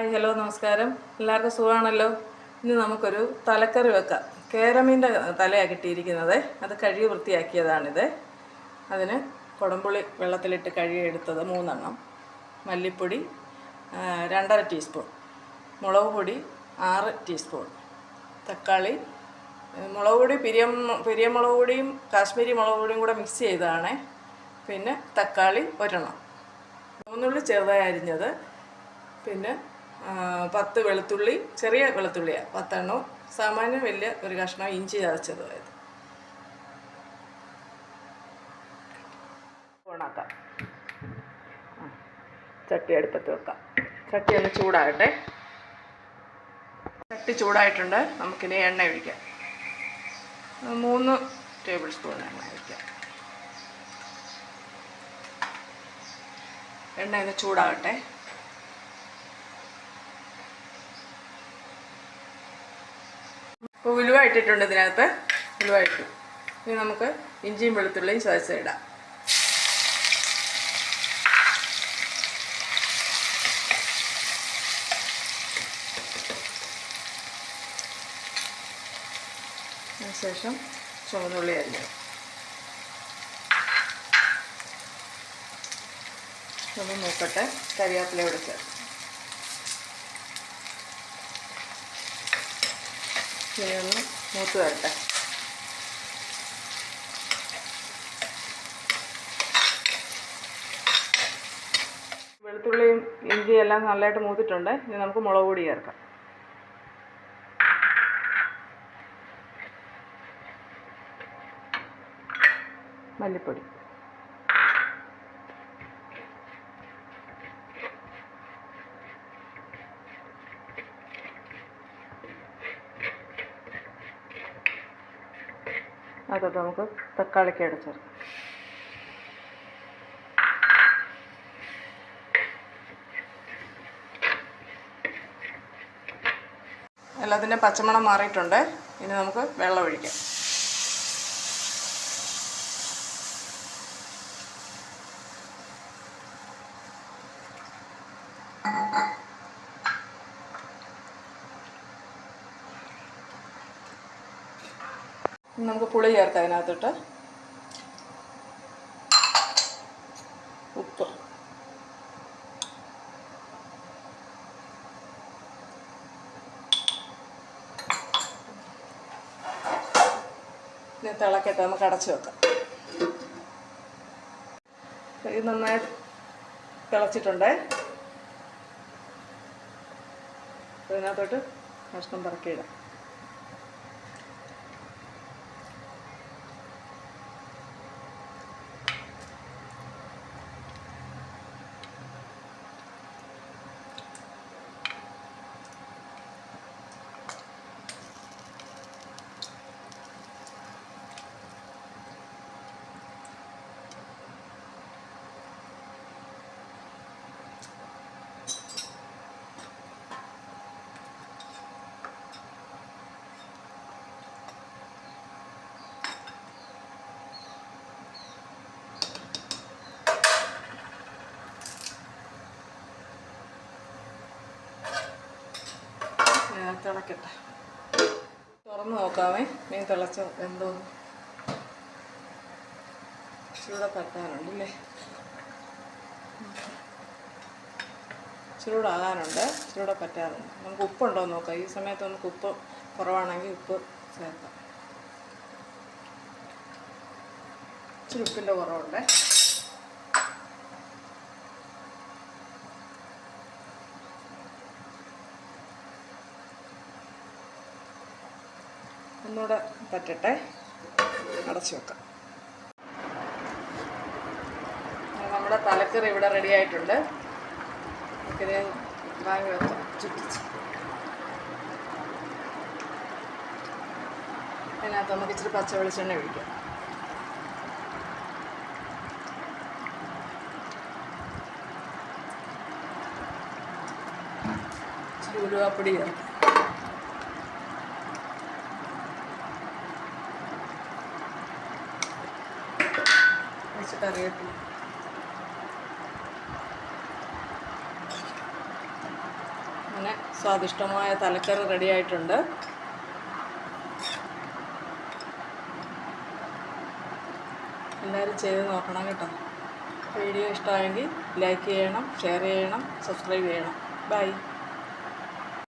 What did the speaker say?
Hi, hello, നമസ്കാരം. എല്ലാവർക്കും സുഖമാണല്ലോ. ഇനി നമുക്കൊരു തലക്കറി വെക്കാം. കേരമീൻ്റെ തലയാണ് കിട്ടിയിരിക്കുന്നത്. അത് കഴുകി വൃത്തിയാക്കിയതാണിത്. അതിന് കുടംപുളി വെള്ളത്തിലിട്ട് കഴുകിയെടുത്തത് 3 എണ്ണം, മല്ലിപ്പൊടി 2.5 ടീസ്പൂൺ, മുളക് പൊടി 6 ടീസ്പൂൺ, തക്കാളി, മുളക് പൊടി പിരിയമുളക് പൊടിയും കാശ്മീരി മുളക് പൊടിയും കൂടെ മിക്സ് ചെയ്തതാണ്. പിന്നെ തക്കാളി 1 എണ്ണം, 3 ഉള്ളി ചെറുതായി അരിഞ്ഞത്, പിന്നെ 10 വെളുത്തുള്ളി, ചെറിയ വെളുത്തുള്ളിയാണ് 10 എണ്ണവും, സാമാന്യം വലിയ ഒരു കഷ്ണം ഇഞ്ചി ചതച്ചതുമായത്. ഓണാക്കാം. ചട്ടി അടുപ്പത്ത് വെക്കാം. ചട്ടി ഒന്ന് ചൂടാകട്ടെ. ചട്ടി ചൂടായിട്ടുണ്ട്. നമുക്കിനി എണ്ണ ഒഴിക്കാം. 3 ടേബിൾ സ്പൂൺ എണ്ണ ഒഴിക്കാം. എണ്ണ ഒന്ന് ചൂടാകട്ടെ. ഇപ്പോൾ ഉലുവ ഇട്ടിട്ടുണ്ട്. ഇതിനകത്ത് ഉലുവ ഇട്ടു. ഇനി നമുക്ക് ഇഞ്ചിയും വെളുത്തുള്ളിയും ചതച്ചിടാം. അതിനുശേഷം ചുവന്നുള്ളി അരിഞ്ഞു. ഒന്ന് നോക്കട്ടെ. കരിവേപ്പില ഇവിടെ ചേർത്ത് ഇനിയൊന്ന് മൂത്ത് വരട്ടെ. വെളുത്തുള്ളിയും ഇഞ്ചിയും എല്ലാം നല്ലതായിട്ട് മൂത്തിട്ടുണ്ട്. ഇനി നമുക്ക് മുളക് പൊടി ചേർക്കാം. മല്ലിപ്പൊടി, അതൊക്കെ നമുക്ക് തക്കാളിക്ക് ചേർക്കാം. എല്ലാത്തിൻ്റെ പച്ചമണം മാറിയിട്ടുണ്ട്. ഇനി നമുക്ക് വെള്ളം ഒഴിക്കാം. നമുക്ക് പുളി ചേർക്കാം. അതിനകത്തോട്ട് ഉപ്പ്, ഇനി തിളക്കട്ടെ. നമുക്ക് അടച്ച് വെക്കാം. ഇത് നന്നായി തിളച്ചിട്ടുണ്ട്. അതിനകത്തോട്ട് കഷ്ണം പറക്കിയിടാം. തിളക്കട്ടെ. തുറന്ന് നോക്കാമേ. മീൻ തിളച്ചോ എന്തോന്ന്. ചൂടെ പറ്റാനുണ്ടല്ലേ. ചൂടാകാനുണ്ട്. ചൂടെ പറ്റാറുണ്ട്. നമുക്ക് ഉപ്പുണ്ടോ എന്ന് നോക്കാം. ഈ സമയത്ത് നമുക്ക് ഉപ്പ് കുറവാണെങ്കിൽ ഉപ്പ് ചേർക്കാം. ഇച്ചിരി ഉപ്പിൻ്റെ കുറവുണ്ട്. ഒന്നുകൂടെ പറ്റട്ടെ. അടച്ചു വെക്കാം. നമ്മുടെ തലക്കറി ഇവിടെ റെഡി ആയിട്ടുണ്ട്. നമുക്കിത് വാങ്ങി വെക്കാം. ചുറ്റിച്ച് അതിനകത്ത് നമുക്ക് ഇച്ചിരി പച്ച വെളിച്ചെണ്ണ ഒഴിക്കാം. ഇച്ചിരി ഉലുവാപ്പൊടി ചേർക്കാം. കറിവേപ്പില, സ്വാദിഷ്ടമായ തലക്കറി റെഡി ആയിട്ടുണ്ട്. എല്ലാവരും ചെയ്ത് നോക്കണം കേട്ടോ. വീഡിയോ ഇഷ്ടമായെങ്കിൽ ലൈക്ക് ചെയ്യണം, ഷെയർ ചെയ്യണം, സബ്സ്ക്രൈബ് ചെയ്യണം. ബൈ.